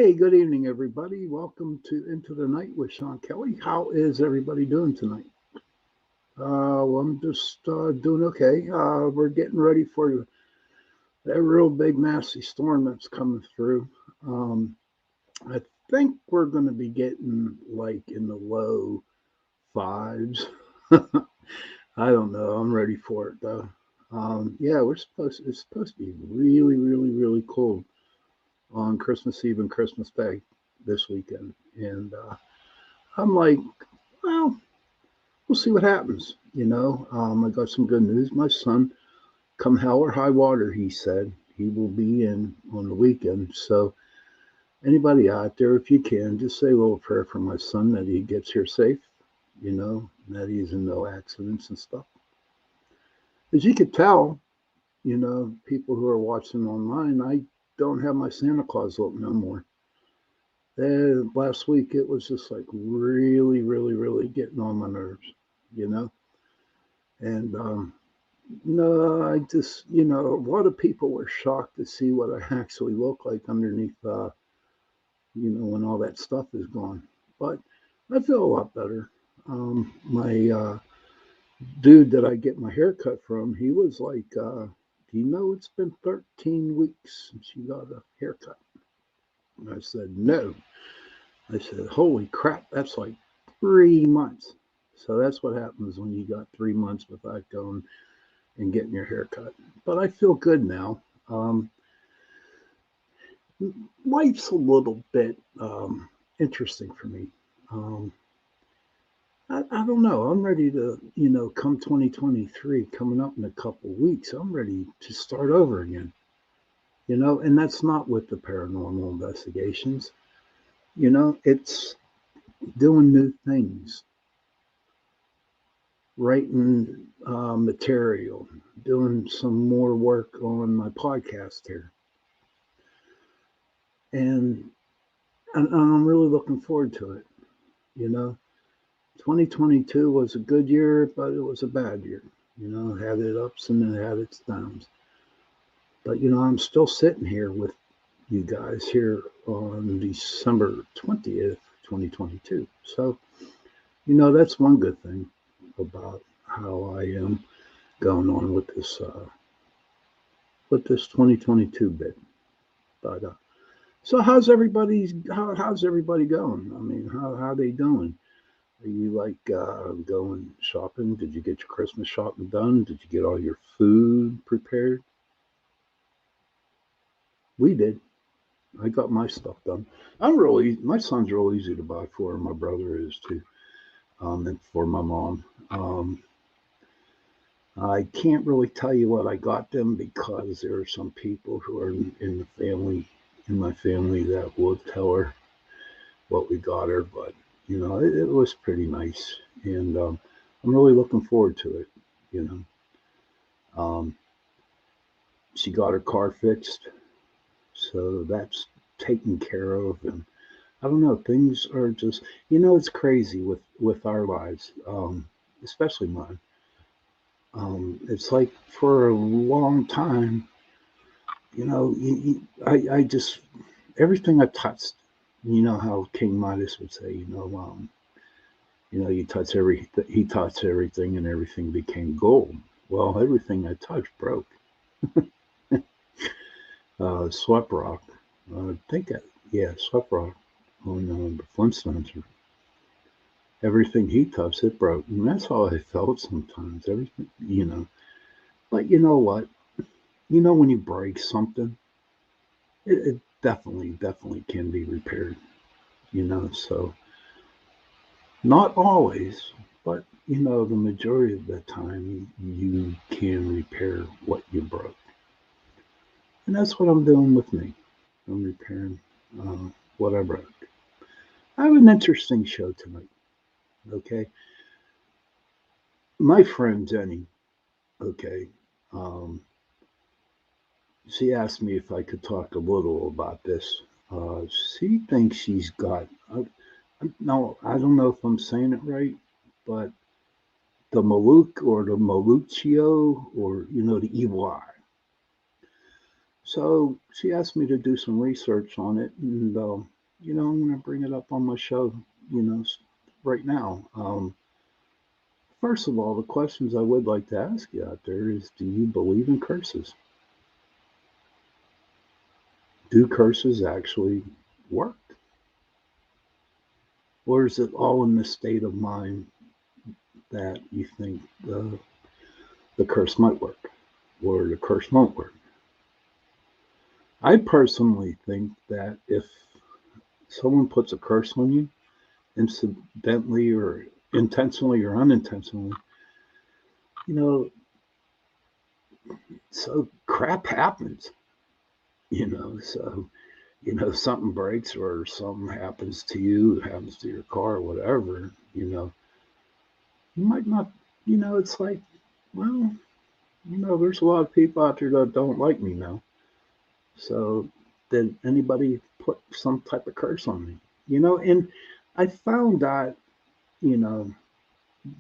Hey, good evening, everybody. Welcome to Into the Night with Sean Kelly. How is everybody doing tonight? Well, I'm just doing okay. We're getting ready for that real big, nasty storm that's coming through. Um, I think we're going to be getting like in the low fives. I don't know. I'm ready for it though. Yeah, it's supposed to be really, really, really cold on Christmas Eve and Christmas Day this weekend, and I'm like, well, we'll see what happens. I got some good news. My son, come hell or high water, he said he will be in on the weekend. So anybody out there, if you can, just say a little prayer for my son that he gets here safe. That he's in no accidents and stuff. As you could tell, people who are watching online, I don't have my Santa Claus look no more. Last week it was just like really, really, really getting on my nerves, you know. And no, I just, a lot of people were shocked to see what I actually look like underneath, when all that stuff is gone. But I feel a lot better. My dude that I get my hair cut from, he was like, do you know it's been 13 weeks since you got a haircut? And I said, no. I said, holy crap, that's like 3 months. So that's what happens when you got 3 months without going and getting your hair cut. But I feel good now. Um, Life's a little bit interesting for me. Um, I don't know. I'm ready to, come 2023, coming up in a couple of weeks, I'm ready to start over again. And that's not with the paranormal investigations. It's doing new things, writing material, doing some more work on my podcast here. And, and I'm really looking forward to it. You know, 2022 was a good year, but it was a bad year. It had its ups and it had its downs. But, I'm still sitting here with you guys here on December 20th, 2022. So, that's one good thing about how I am going on with this 2022 bit. But so how's everybody going? I mean, how they doing? Are you like going shopping? Did you get your Christmas shopping done? Did you get all your food prepared? We did. I got my stuff done. My son's real easy to buy for. My brother is too, and for my mom. I can't really tell you what I got them because there are some people who are in the family, in my family, that will tell her what we got her. But it was pretty nice, and I'm really looking forward to it. You um, she got her car fixed, so that's taken care of, and I don't know. Things are just, it's crazy with our lives, especially mine. It's like for a long time, I just everything I touched. You know how King Midas would say, he touched everything and everything became gold. Well, everything I touched broke. Swept rock. I think, yeah, swept rock on the Flintstones. Everything he touched, it broke. And that's how I felt sometimes. Everything, But you know what? When you break something, it definitely can be repaired. So not always, but the majority of the time you can repair what you broke. And that's what I'm doing with me. I'm repairing what I broke. I have an interesting show tonight. Okay. My friend Jenny, okay, um, she asked me if I could talk a little about this. She thinks she's got, no, I don't know if I'm saying it right, but the Maluk or the Maluccio or, the evil eye. So she asked me to do some research on it, and I'm going to bring it up on my show, you know, right now. First of all, the questions I would like to ask you out there is, do you believe in curses? Do curses actually work? Or is it all in the state of mind that you think the curse might work or the curse won't work? I personally think that if someone puts a curse on you, incidentally or intentionally or unintentionally, you know, so crap happens, so, something breaks or something happens to you, happens to your car or whatever, you might not, it's like, well, there's a lot of people out there that don't like me now. So did anybody put some type of curse on me? And I found that, you know,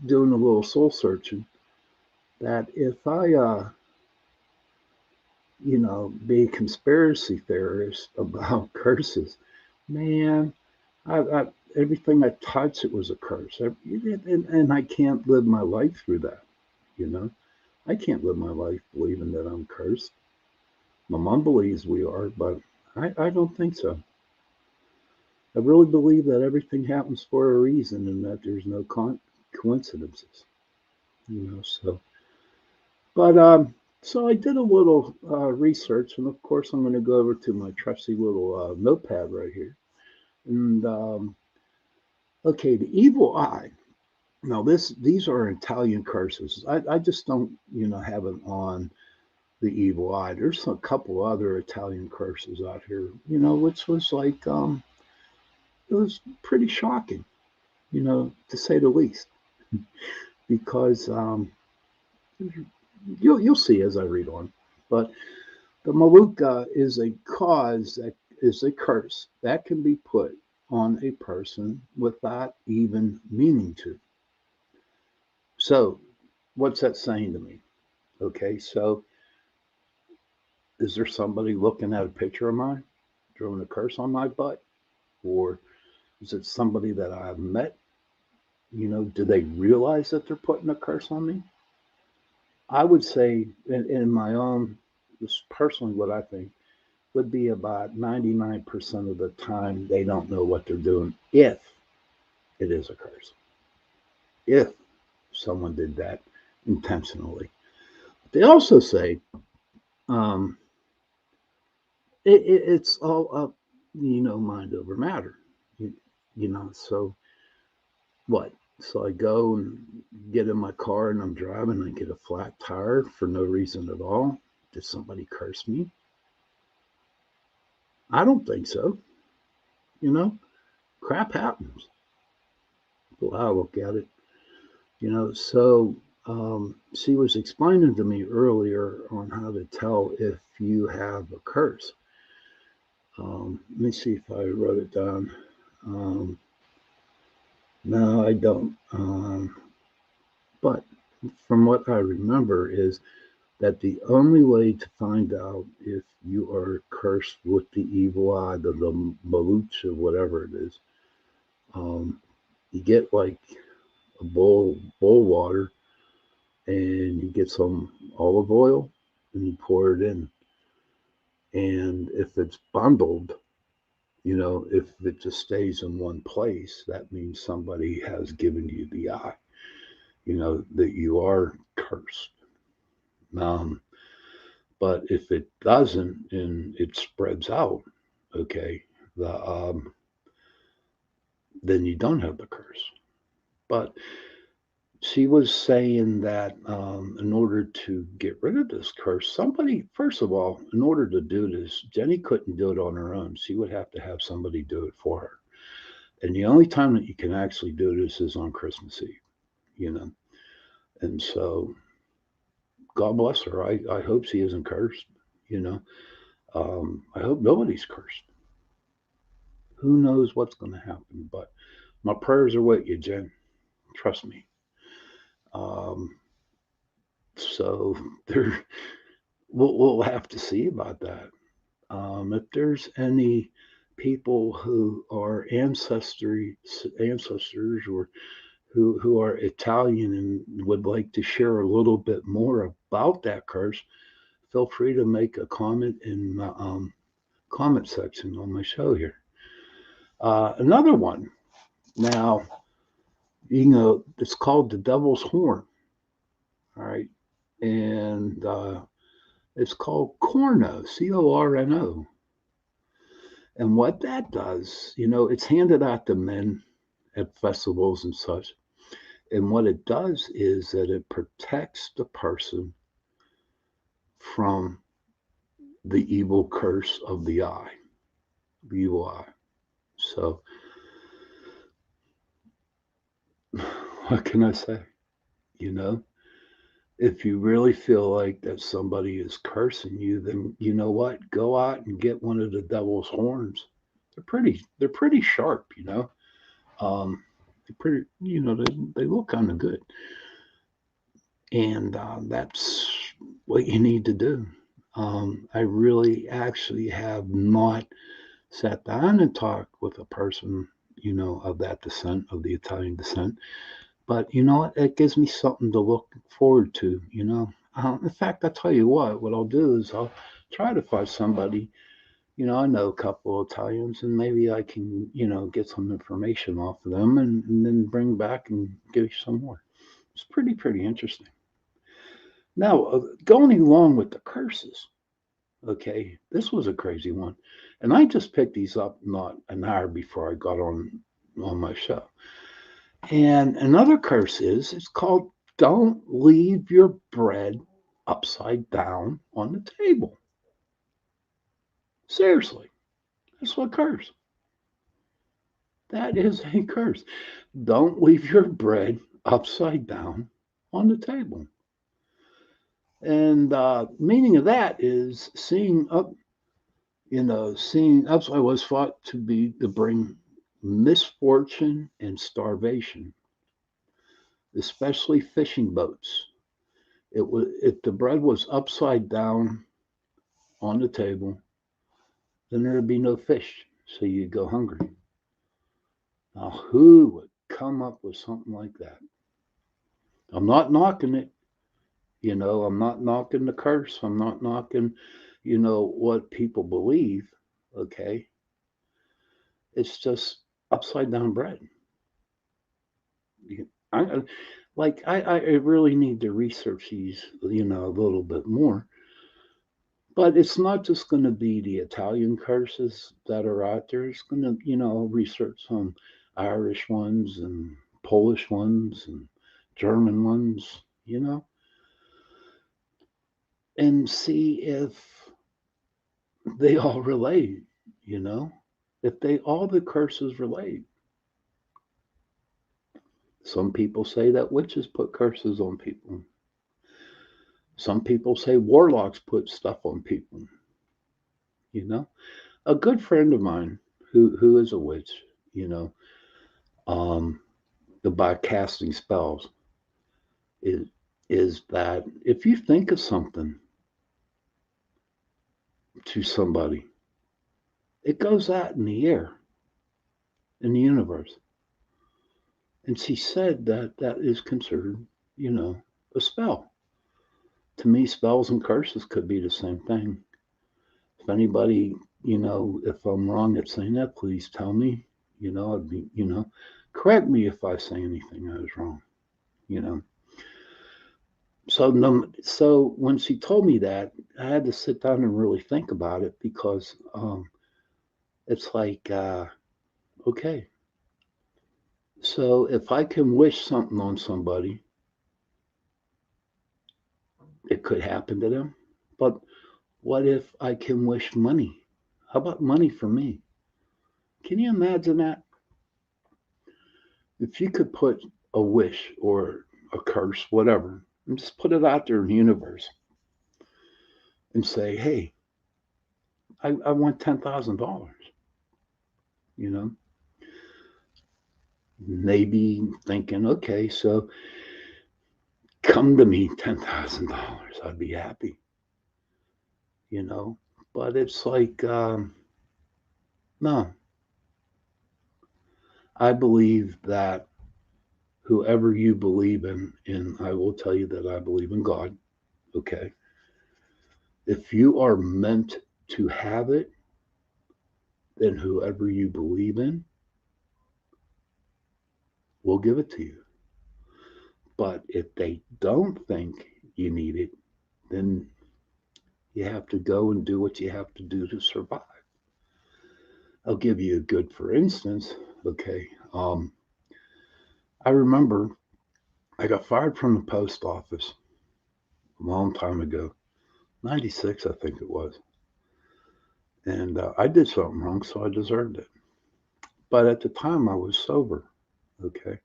doing a little soul searching, that if I, be a conspiracy theorist about curses, man, I everything I touch, it was a curse. And I can't live my life through that, you know. I can't live my life believing that I'm cursed. My mom believes we are, but I don't think so. I really believe that everything happens for a reason and that there's no coincidences, so. But so I did a little research, and of course, I'm going to go over to my trusty little notepad right here. And okay, the evil eye. Now, these are Italian curses. I just don't, have it on the evil eye. There's a couple other Italian curses out here, which was like, it was pretty shocking, to say the least, because you'll see as I read on. But the maluka is a cause that is a curse that can be put on a person without even meaning to. So, what's that saying to me? Okay, so is there somebody looking at a picture of mine, throwing a curse on my butt? Or is it somebody that I've met? Do they realize that they're putting a curse on me? I would say, in my own, just personally, what I think would be about 99% of the time, they don't know what they're doing if it is a curse. If someone did that intentionally. They also say um, it's all up, mind over matter. You, so what? So I go and get in my car and I'm driving and I get a flat tire for no reason at all. Did somebody curse me? I don't think so. You know, crap happens. Well, I look at it. So she was explaining to me earlier on how to tell if you have a curse. Let me see if I wrote it down. Um, no, I don't. But from what I remember is that the only way to find out if you are cursed with the evil eye, the malucha, whatever it is, um, you get like a bowl of water and you get some olive oil and you pour it in. And if it's bundled, if it just stays in one place, that means somebody has given you the eye, that you are cursed. Um, but if it doesn't and it spreads out, okay, the then you don't have the curse. But she was saying that in order to get rid of this curse, somebody, first of all, in order to do this, Jenny couldn't do it on her own. She would have to have somebody do it for her. And the only time that you can actually do this is on Christmas Eve, you know. And so, God bless her. I hope she isn't cursed, you know. I hope nobody's cursed. Who knows what's going to happen? But my prayers are with you, Jen. Trust me. Um, so there, we'll have to see about that. If there's any people who are ancestors or who are Italian and would like to share a little bit more about that curse, feel free to make a comment in the comment section on my show here. Another one. Now, it's called the Devil's Horn. All right. And it's called Corno, Corno. And what that does, it's handed out to men at festivals and such. And what it does is that it protects the person from the evil curse of the eye, the evil eye. So, what can I say? You know, if you really feel like that somebody is cursing you, then you know what? Go out and get one of the devil's horns. They're pretty sharp, they're pretty, they look kind of good, and that's what you need to do. I really actually have not sat down and talked with a person, of that descent, of the Italian descent. But you know what? It gives me something to look forward to. In fact, I'll tell you what I'll do is I'll try to find somebody. I know a couple of Italians, and maybe I can, get some information off of them and then bring back and give you some more. It's pretty interesting. Now, going along with the curses, okay, this was a crazy one. And I just picked these up not an hour before I got on my show. And another curse is it's called don't leave your bread upside down on the table. Seriously, that's what curse. That is a curse. Don't leave your bread upside down on the table. And meaning of that is seeing upside was thought to be to bring misfortune and starvation, especially fishing boats. It was if the bread was upside down on the table, then there'd be no fish, so you'd go hungry. Now, who would come up with something like that? I'm not knocking it. I'm not knocking the curse. I'm not knocking, what people believe. Okay. It's just upside down bread. I I really need to research these, a little bit more. But it's not just going to be the Italian curses that are out there. It's going to, research some Irish ones and Polish ones and German ones, and see if they all relate, you know, if they all the curses relate. Some people say that witches put curses on people. Some people say warlocks put stuff on people, you know. A good friend of mine who is a witch, you know, um, by casting spells is that if you think of something to somebody, it goes out in the air, in the universe. And she said that that is considered, a spell. To me, spells and curses could be the same thing. If anybody, if I'm wrong at saying that, please tell me. I'd be, correct me if I say anything I was wrong. You know. So no, so when she told me that, I had to sit down and really think about it because it's like, okay, so if I can wish something on somebody, it could happen to them. But what if I can wish money? How about money for me? Can you imagine that? If you could put a wish or a curse, whatever, and just put it out there in the universe and say, hey, I want $10,000, you know, maybe thinking, okay, so come to me $10,000, I'd be happy, you know, but it's like, No, I believe that whoever you believe in, and I will tell you that I believe in God, okay? If you are meant to have it, then whoever you believe in will give it to you. But if they don't think you need it, then you have to go and do what you have to do to survive. I'll give you a good for instance. Okay. I remember I got fired from the post office a long time ago, 96, I think it was. And I did something wrong, so I deserved it. But at the time, I was sober. Okay.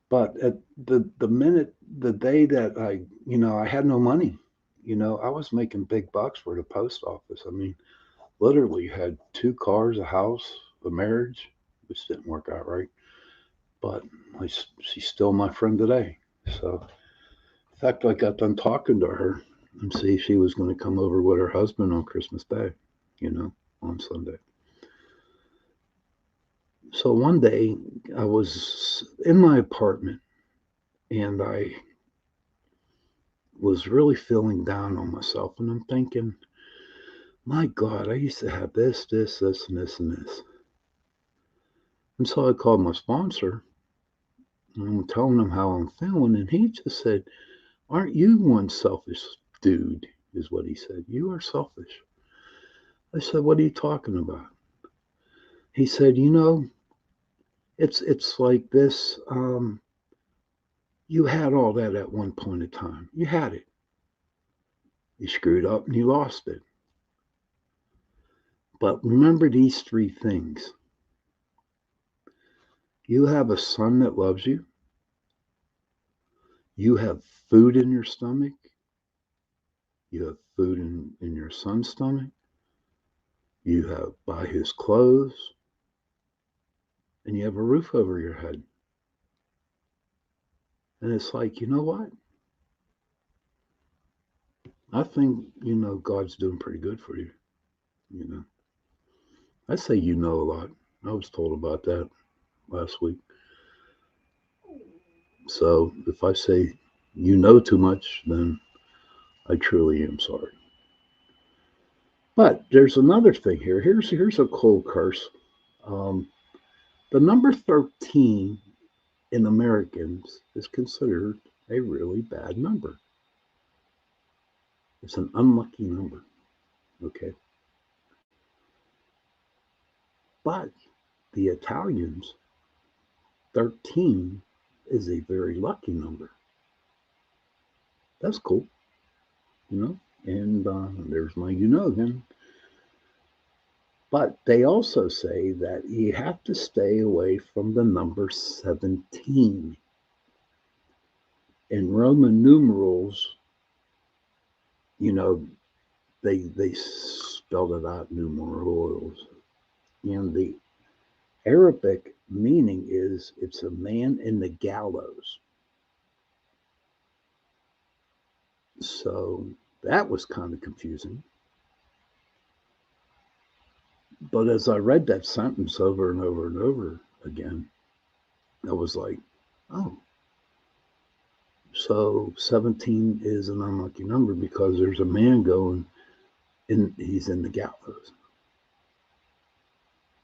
But at the minute, the day that I had no money, I was making big bucks for the post office. I mean, literally had two cars, a house, a marriage, which didn't work out right. But she's still my friend today. So, in fact, I got done talking to her and see if she was going to come over with her husband on Christmas Day, you know, on Sunday. So one day I was in my apartment and I was really feeling down on myself. And I'm thinking, my God, I used to have this, and this, and this. And so I called my sponsor and I'm telling him how I'm feeling. And he just said, "Aren't you one selfish dude?" is what he said. "You are selfish." I said, "What are you talking about?" He said, it's like this. You had all that at one point in time. You had it. You screwed up and you lost it. But remember these three things. You have a son that loves you. You have food in your stomach. You have food in your son's stomach. You have buy his clothes. And you have a roof over your head. And it's like, you know what? I think, God's doing pretty good for you. You know, I say you know a lot. I was told about that last week. So if I say you know too much, then I truly am sorry. But there's another thing here. Here's a cold curse. Um, the number 13 in Americans is considered a really bad number. It's an unlucky number. Okay. But the Italians, 13 is a very lucky number. That's cool, you know. And there's my again. But they also say that you have to stay away from the number 17. In Roman numerals, you know, they spelled it out numerals. And the Arabic meaning is it's a man in the gallows. So that was kind of confusing. But as I read that sentence over and over and over again, I was like, oh, so 17 is an unlucky number because there's a man going and he's in the gallows.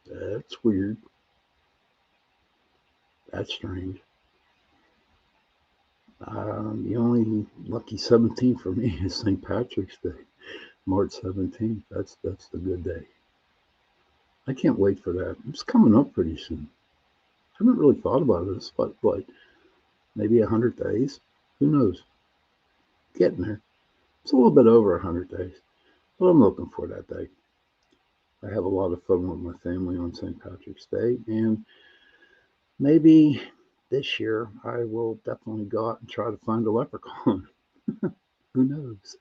That's weird. That's strange. The only lucky 17 for me is St. Patrick's Day, March 17th. That's the good day. I can't wait for that. It's coming up pretty soon. I haven't really thought about this, but maybe 100 days. Who knows? Getting there. It's a little bit over 100 days, but I'm looking for that day. I have a lot of fun with my family on St. Patrick's Day, and maybe this year I will definitely go out and try to find a leprechaun. Who knows?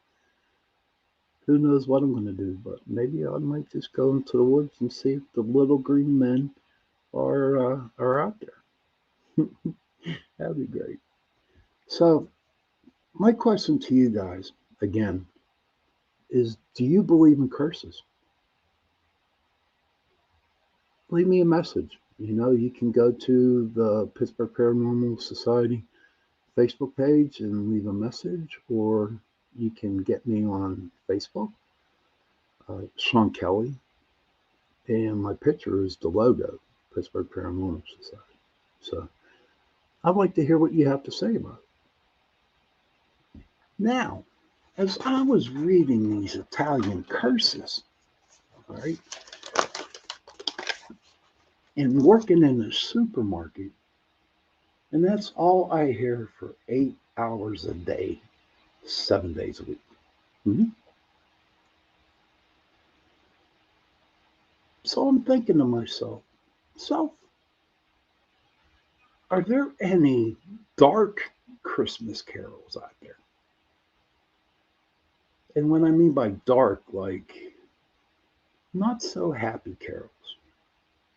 Who knows what I'm going to do? But maybe I might just go into the woods and see if the little green men are out there. That'd be great. So my question to you guys again is: do you believe in curses? leave me a message. You can go to the Pittsburgh Paranormal Society Facebook page and leave a message, or you can get me on Facebook, Shawn Kelly, and my picture is the logo, Pittsburgh Paranormal Society. So I'd like to hear what you have to say about it. Now, as I was reading these Italian curses, all right, and working in a supermarket, and that's all I hear for 8 hours a day, 7 days a week. Mhm. So I'm thinking to myself, so are there any dark Christmas carols out there? And what I mean by dark, like not so happy carols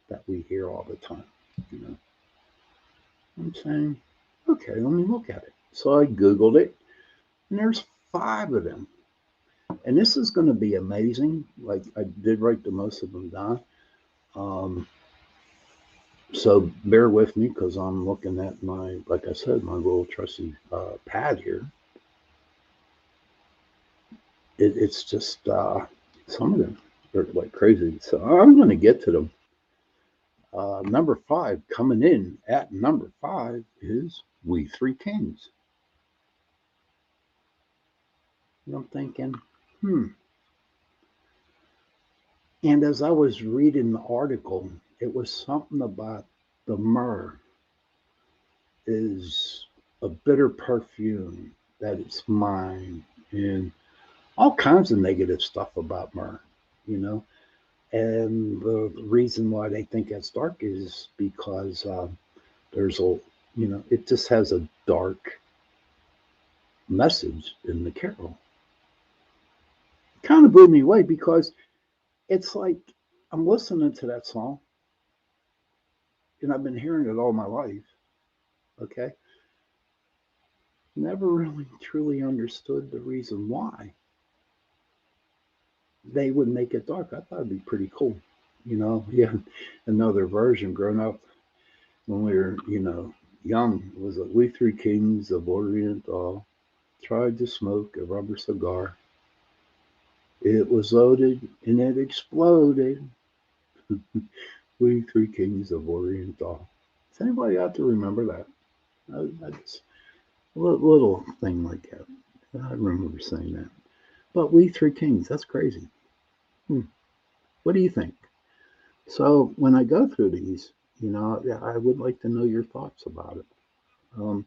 that we hear all the time. You know, I'm saying, okay, let me look at it. So I Googled it, and there's 5 of them. And this is going to be amazing. Like I did write the most of them down. Um, so bear with me because I'm looking at my, like I said, my little trusty pad here. It's just some of them are like crazy. So I'm going to get to them. Number 5 coming in at number 5 is We Three Kings. And I'm thinking, hmm. And as I was reading the article, it was something about the myrrh is a bitter perfume that it's mine, and all kinds of negative stuff about myrrh, you know. And the reason why they think it's dark is because there's a, it just has a dark message in the carol. Kind of blew me away because it's like I'm listening to that song and I've been hearing it all my life. Okay. Never really truly understood the reason why they would make it dark. I thought it'd be pretty cool. Yeah, another version growing up when we were, young was it We Three Kings of Orient all tried to smoke a rubber cigar. It was loaded and it exploded. We Three Kings of Orient all. Does anybody out to remember that? That's a little thing like that. I remember saying that. But We Three Kings, that's crazy. Hmm. What do you think? So when I go through these, yeah, I would like to know your thoughts about it. Um,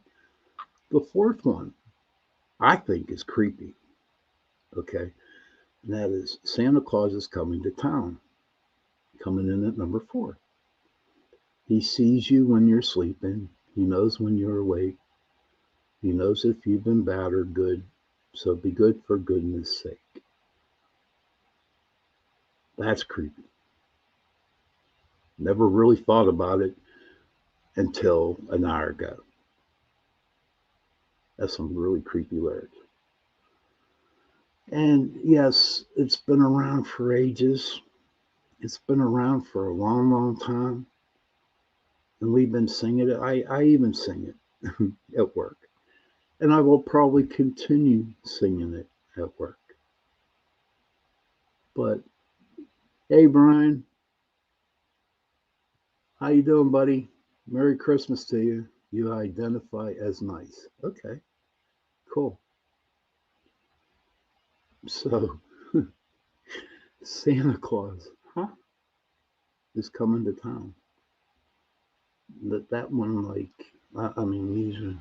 the fourth one I think is creepy. Okay, and that is Santa Claus is coming to town. Coming in at number 4. He sees you when you're sleeping. He knows when you're awake. He knows if you've been bad or good. So be good for goodness sake. That's creepy. Never really thought about it until an hour ago. That's some really creepy lyrics. And yes, it's been around for ages. It's been around for a long, long time. And we've been singing it. I even sing it at work. And I will probably continue singing it at work. But hey, Brian, how you doing, buddy? Merry Christmas to you. You identify as nice. Okay, cool. So Santa Claus, huh, is coming to town. That one, like, I mean, these are,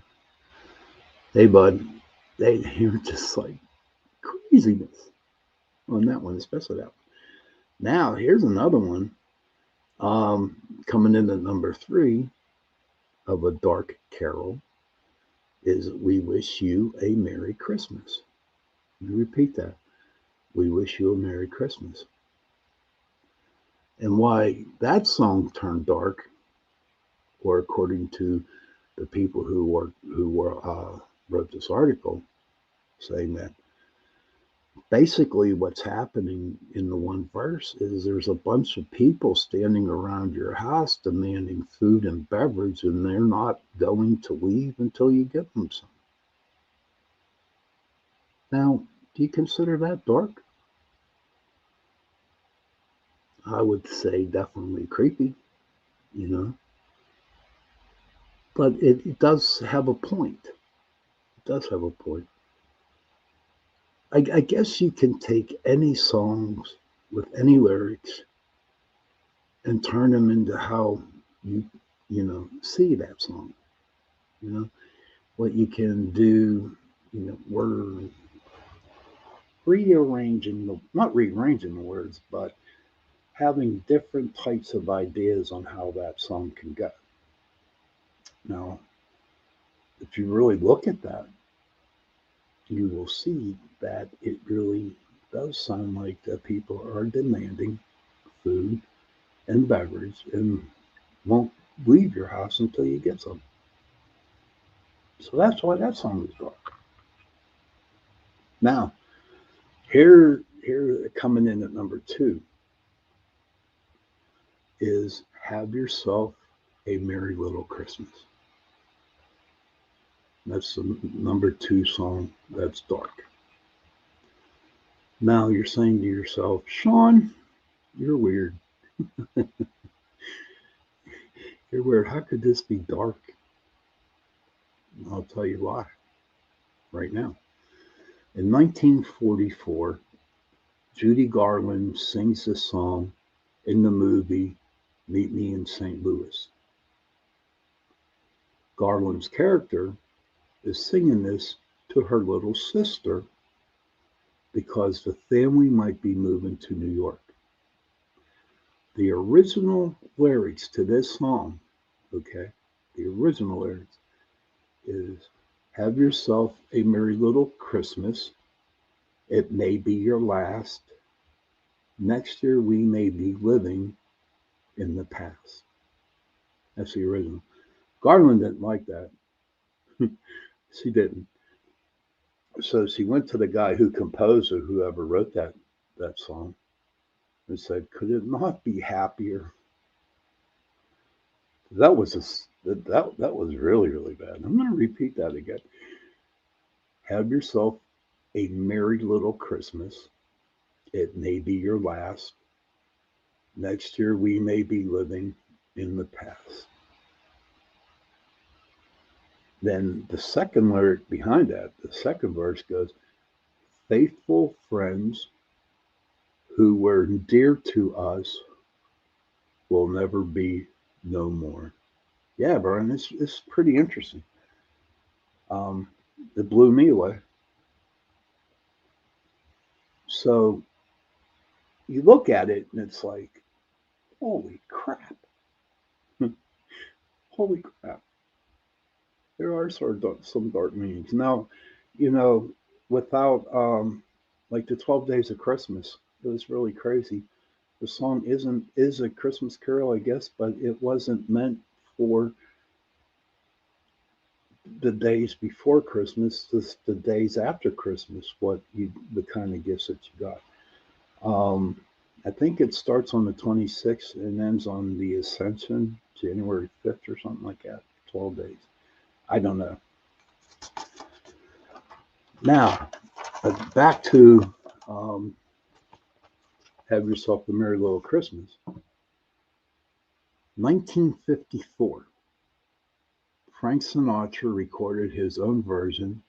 hey, bud, they're just like craziness on that one, especially that one. Now, here's another one coming in at number 3 of A Dark Carol is We Wish You a Merry Christmas. Let me repeat that. We wish you a Merry Christmas. And why that song turned dark, or according to the people who wrote this article, saying that Basically, what's happening in the one verse is there's a bunch of people standing around your house demanding food and beverage, and they're not going to leave until you give them some. Now, do you consider that dark? I would say definitely creepy, you know, but it does have a point. It does have a point. I guess you can take any songs with any lyrics and turn them into how you see that song. You know what you can do. We're rearranging the not rearranging the words, but having different types of ideas on how that song can go. Now, if you really look at that, you will see that it really does sound like that people are demanding food and beverage and won't leave your house until you get some. So that's why that song is dark. Now, here coming in at number two is Have Yourself a Merry Little Christmas. That's the number two song that's dark. Now you're saying to yourself, Shawn, you're weird. You're weird. How could this be dark? I'll tell you why right now. In 1944, Judy Garland sings this song in the movie Meet Me in St. Louis. Garland's character is singing this to her little sister because the family might be moving to New York. The original lyrics to this song, okay, the original lyrics is Have yourself a merry little Christmas. It may be your last. Next year we may be living in the past. That's the original. Garland didn't like that. She didn't. So she went to the guy who composed or whoever wrote that song and said, "Could it not be happier?" That was that was really bad. I'm going to repeat that again. Have yourself a merry little Christmas. It may be your last. Next year we may be living in the past. Then the second lyric behind that, the second verse goes, faithful friends who were dear to us will never be no more. Yeah, Brian, it's pretty interesting. Um, it blew me away. So you look at it and it's like, holy crap. Holy crap. There are some dark meanings. Now, you know, without like the 12 Days of Christmas, it was really crazy. The song is a Christmas carol, I guess, but it wasn't meant for the days before Christmas, the days after Christmas, the kind of gifts that you got. I think it starts on the 26th and ends on the Ascension, January 5th or something like that. 12 days. I don't know. Now, back to Have Yourself a Merry Little Christmas. 1954, Frank Sinatra recorded his own version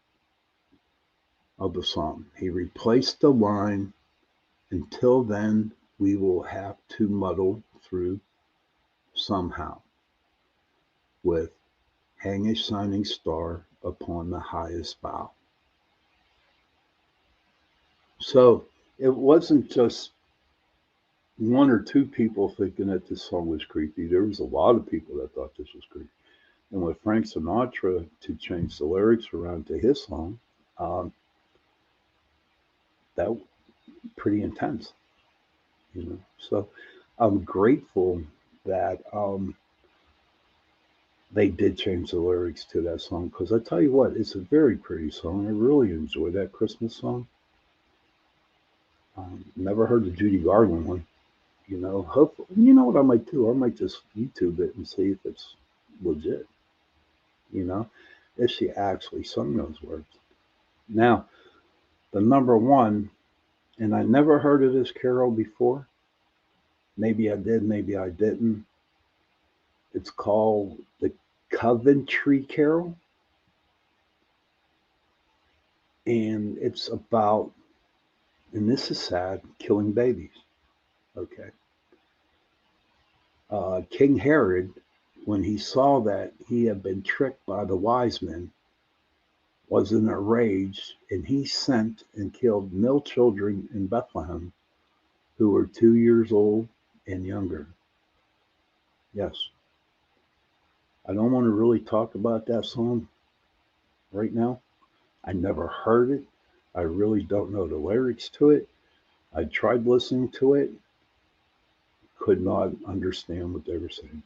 of the song. He replaced the line, until then we will have to muddle through somehow, with hang a shining star upon the highest bough. So it wasn't just one or two people thinking that this song was creepy. There was a lot of people that thought this was creepy. And with Frank Sinatra to change the lyrics around to his song, um, that pretty intense, you know. So I'm grateful that they did change the lyrics to that song because I tell you what, it's a very pretty song. I really enjoy that Christmas song. Never heard the Judy Garland one. Hopefully, you know what I might do? I might just YouTube it and see if it's legit. You know, if she actually sung those words. Now, the number one, and I never heard of this carol before. Maybe I did, maybe I didn't. It's called the Coventry Carol, and it's about, and this is sad, killing babies. Okay. King Herod, when he saw that he had been tricked by the wise men, was in a rage, and he sent and killed male children in Bethlehem who were 2 years old and younger. Yes, I don't want to really talk about that song right now. I never heard it. I really don't know the lyrics to it. I tried listening to it, could not understand what they were saying.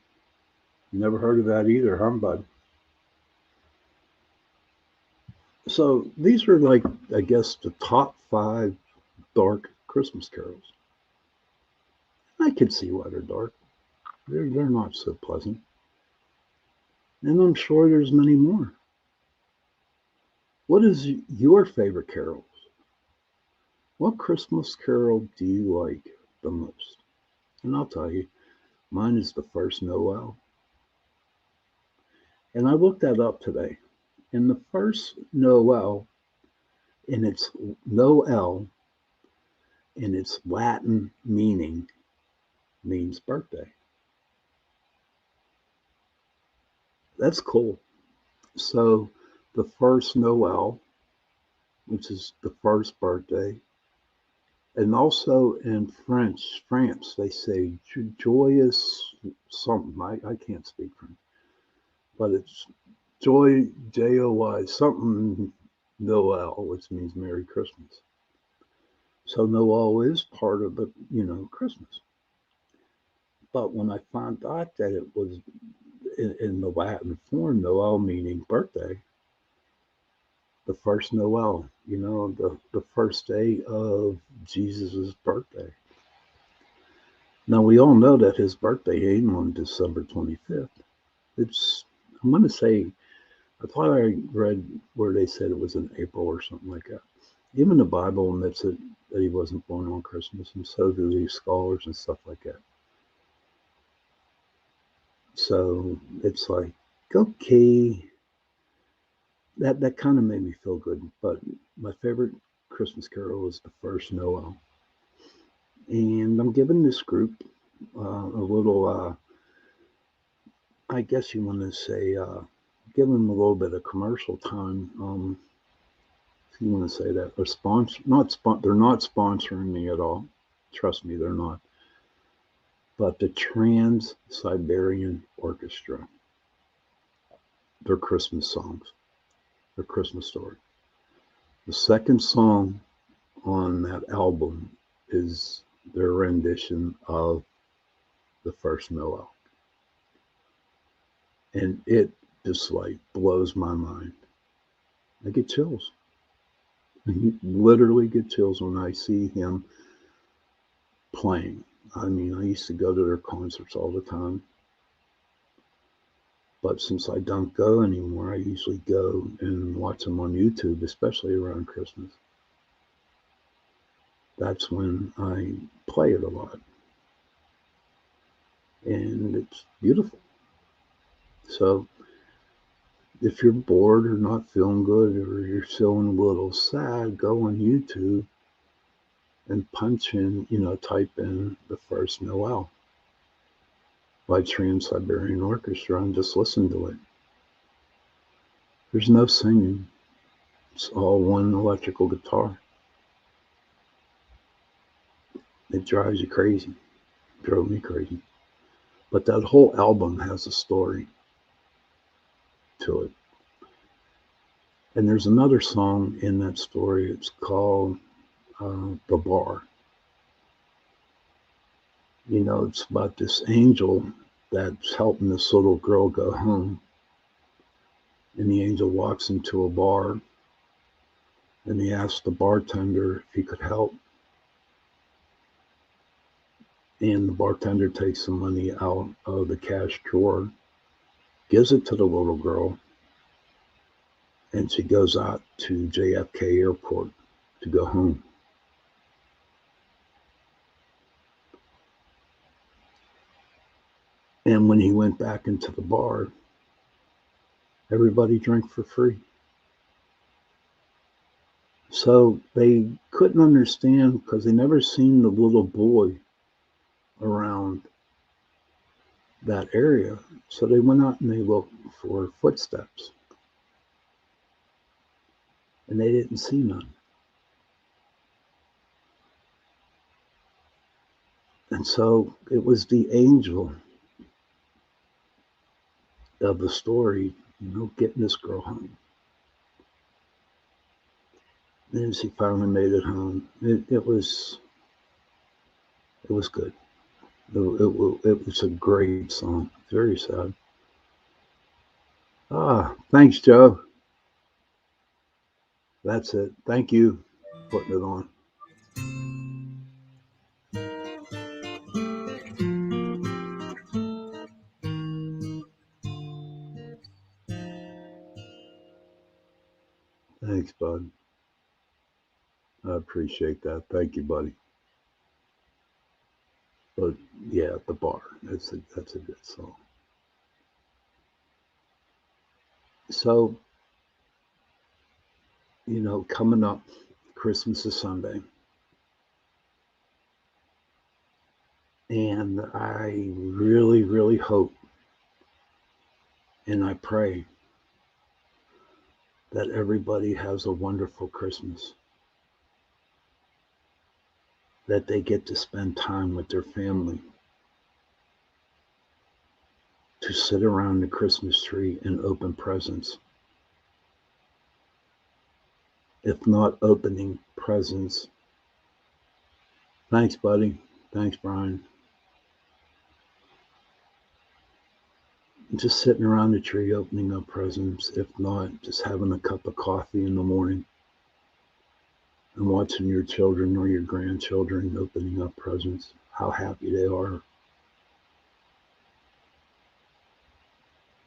You never heard of that either, huh, bud? So these are like, I guess, the top five dark Christmas carols. I can see why they're dark. They're not so pleasant. And I'm sure there's many more. What is your favorite carols? What Christmas carol do you like the most? And I'll tell you, mine is the first Noel. And I looked that up today. And the first Noel, in its Noel, in its Latin meaning, means birthday. That's cool. So the first Noel, which is the first birthday, and also in France, they say joyous something. I can't speak French, but it's joy, Joy, something Noel, which means Merry Christmas. So Noel is part of the, Christmas. But when I found out that it was in the Latin form, Noel meaning birthday, the first Noel, the first day of Jesus' birthday. Now, we all know that his birthday ain't on December 25th. It's, I'm going to say, I thought I read where they said it was in April or something like that. Even the Bible admits it, that he wasn't born on Christmas, and so do these scholars and stuff like that. So it's like, okay, that kind of made me feel good. But my favorite Christmas carol is the first Noel. And I'm giving this group a little, I guess you want to say, give them a little bit of commercial time. If you want to say that, they're not sponsoring me at all. Trust me, they're not. But the Trans Siberian Orchestra, their Christmas songs, their Christmas story. The second song on that album is their rendition of the first Noel. And it just like blows my mind. I get chills. I literally get chills when I see him playing. I mean, I used to go to their concerts all the time. But since I don't go anymore, I usually go and watch them on YouTube, especially around Christmas. That's when I play it a lot. And it's beautiful. So if you're bored or not feeling good or you're feeling a little sad, go on YouTube and punch in, type in the first Noel by Trans Siberian Orchestra and just listen to it. There's no singing. It's all one electrical guitar. It drives you crazy. It drove me crazy. But that whole album has a story to it. And there's another song in that story. It's called The Bar. It's about this angel that's helping this little girl go home. And the angel walks into a bar and he asks the bartender if he could help. And the bartender takes some money out of the cash drawer, gives it to the little girl, and she goes out to JFK Airport to go home. And when he went back into the bar, everybody drank for free. So they couldn't understand because they never seen the little boy around that area. So they went out and they looked for footsteps. And they didn't see none. And so it was the angel of the story, getting this girl home. And she finally made it home. It was good. It was a great song. Very sad. Thanks, Joe. That's it. Thank you for putting it on. Thanks, bud. I appreciate that. Thank you, buddy. But yeah, the bar. That's a good song. So, coming up, Christmas is Sunday. And I really, really hope and I pray that everybody has a wonderful Christmas, that they get to spend time with their family, to sit around the Christmas tree and open presents. If not opening presents. Thanks, buddy. Thanks, Brian. Just sitting around the tree opening up presents. If not, just having a cup of coffee in the morning and watching your children or your grandchildren opening up presents, how happy they are.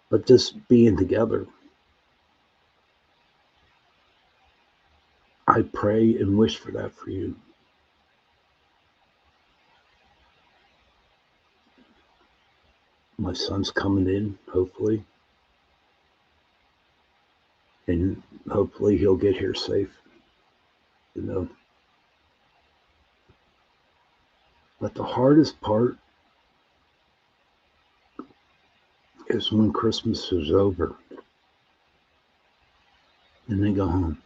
But just being together. I pray and wish for that for you. My son's coming in, hopefully. And hopefully he'll get here safe. You know. But the hardest part is when Christmas is over and they go home.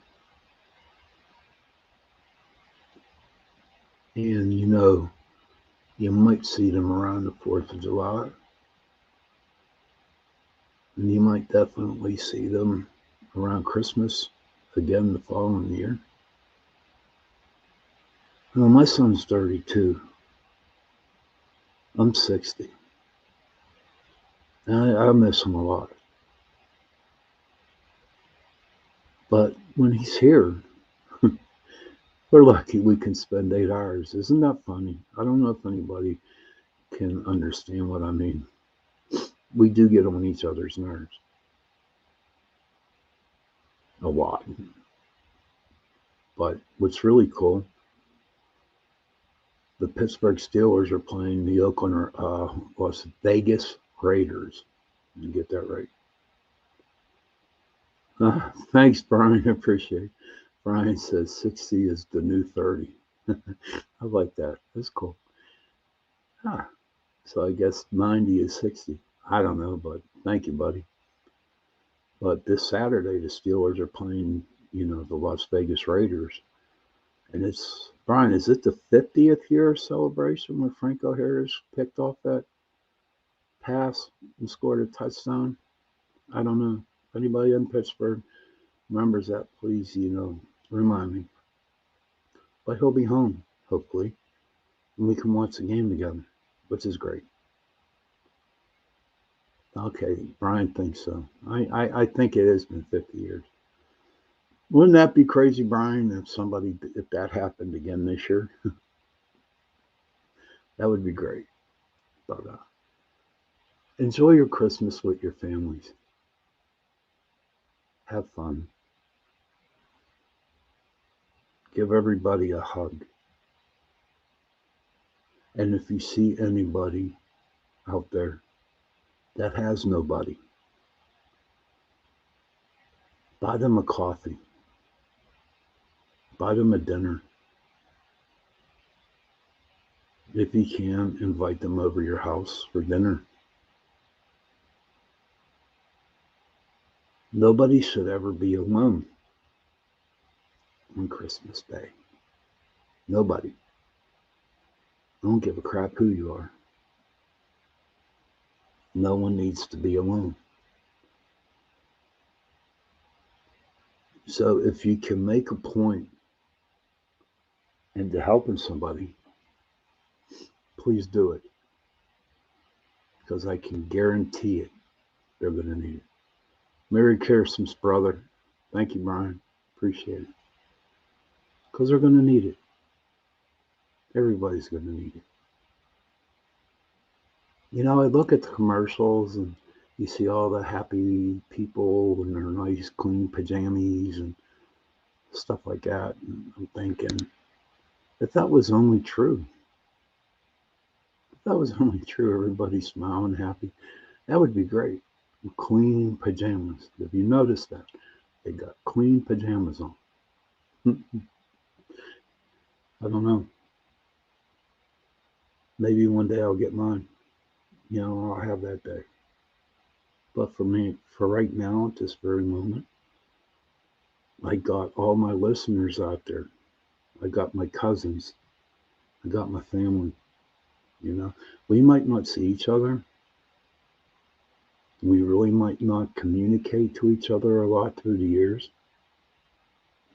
And you might see them around the 4th of July. And you might definitely see them around Christmas again the following year. Well, my son's 32. I'm 60. I miss him a lot. But when he's here, we're lucky we can spend 8 hours. Isn't that funny? I don't know if anybody can understand what I mean. We do get on each other's nerves. A lot. But what's really cool, the Pittsburgh Steelers are playing the Oakland Las Vegas Raiders. You get that right. Thanks, Brian. I appreciate it. Brian says 60 is the new 30. I like that. That's cool. So I guess 90 is 60. I don't know, but thank you, buddy. But this Saturday, the Steelers are playing, the Las Vegas Raiders. And it's, Brian, is it the 50th year celebration where Franco Harris picked off that pass and scored a touchdown? I don't know. If anybody in Pittsburgh remembers that, please, remind me. But he'll be home, hopefully, and we can watch the game together, which is great. Okay, Brian thinks so. I think it has been 50 years. Wouldn't that be crazy, Brian, if that happened again this year? That would be great. But enjoy your Christmas with your families. Have fun. Give everybody a hug. And if you see anybody out there that has nobody, buy them a coffee, buy them a dinner. If you can, invite them over your house for dinner. Nobody should ever be alone on Christmas Day. Nobody. I don't give a crap who you are. No one needs to be alone. So if you can make a point into helping somebody, please do it. Because I can guarantee it, they're going to need it. Merry Christmas, brother. Thank you, Brian. Appreciate it. Because they're going to need it. Everybody's going to need it. You know, I look at the commercials and you see all the happy people in their nice, clean pajamas and stuff like that. And I'm thinking, if that was only true, everybody smiling, happy, that would be great. Clean pajamas. If you notice that, they got clean pajamas on. I don't know. Maybe one day I'll get mine. You know, I'll have that day. But for me, for right now, at this very moment, I got all my listeners out there. I got my cousins. I got my family. You know, we might not see each other. We really might not communicate to each other a lot through the years.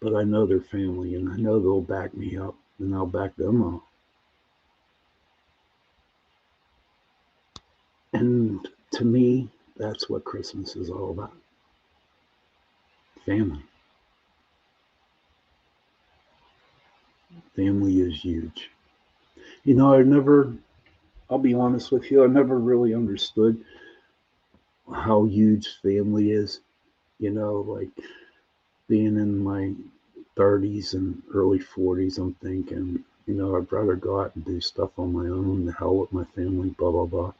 But I know they're family and I know they'll back me up and I'll back them up. And to me, that's what Christmas is all about. Family. Family is huge. You know, I'll be honest with you, I never really understood how huge family is. You know, like being in my 30s and early 40s, I'm thinking, you know, I'd rather go out and do stuff on my own, the hell with my family, blah, blah, blah.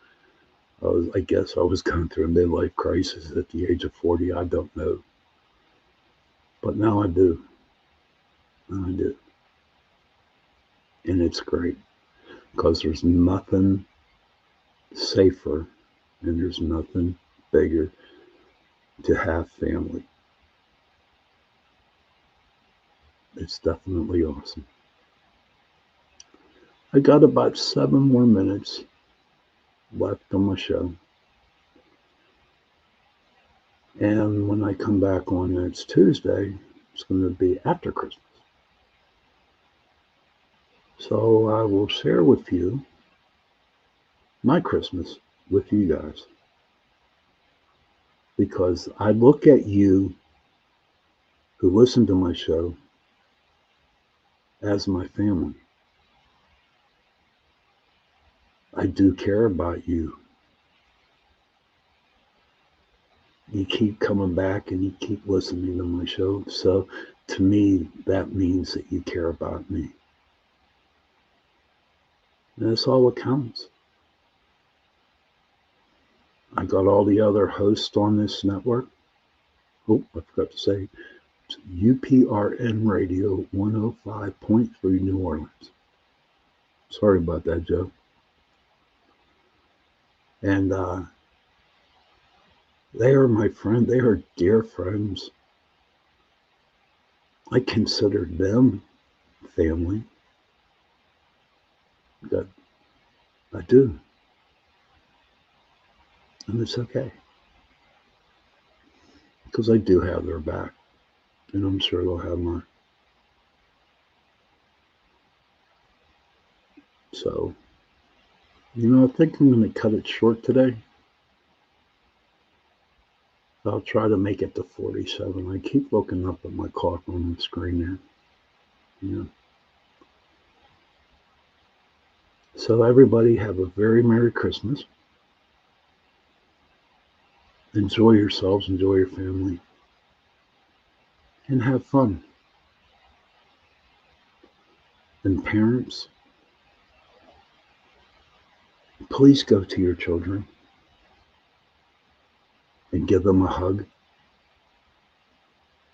I guess I was going through a midlife crisis at the age of 40. I don't know. But now I do. Now I do. And it's great because there's nothing safer and there's nothing bigger to have family. It's definitely awesome. I got about 7 more minutes left on my show. And when I come back on next Tuesday, it's going to be after Christmas. So I will share with you my Christmas with you guys. Because I look at you who listen to my show as my family. I do care about you. You keep coming back and you keep listening to my show. So to me, that means that you care about me. And that's all that counts. I got all the other hosts on this network. Oh, I forgot to say, it's UPRN Radio 105.3 New Orleans. Sorry about that, Joe. And they are my friend. They are dear friends. I consider them family. That I do. And it's okay. Because I do have their back. And I'm sure they'll have mine. So, you know, I think I'm going to cut it short today. I'll try to make it to 47. I keep looking up at my clock on the screen there. You know. So, everybody, have a very Merry Christmas. Enjoy yourselves, enjoy your family, and have fun. And parents, please go to your children and give them a hug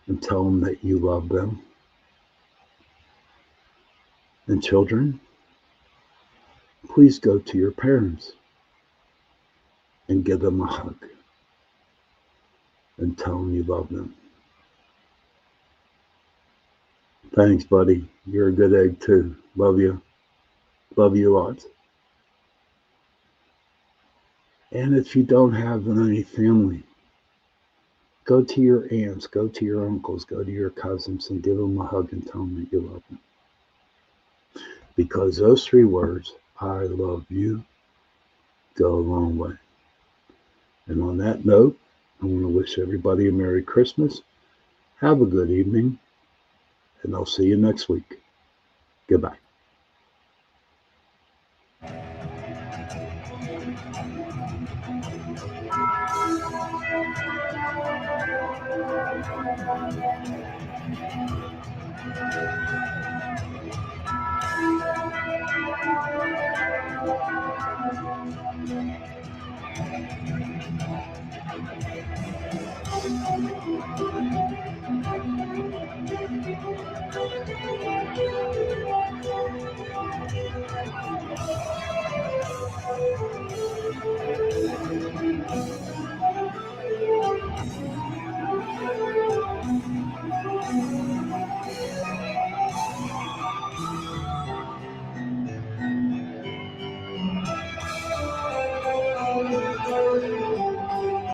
and tell them that you love them. And children, please go to your parents and give them a hug and tell them you love them. Thanks, buddy. You're a good egg, too. Love you. Love you lots. And if you don't have any family, go to your aunts, go to your uncles, go to your cousins, and give them a hug and tell them that you love them. Because those 3 words, I love you, go a long way. And on that note, I want to wish everybody a Merry Christmas. Have a good evening, and I'll see you next week. Goodbye.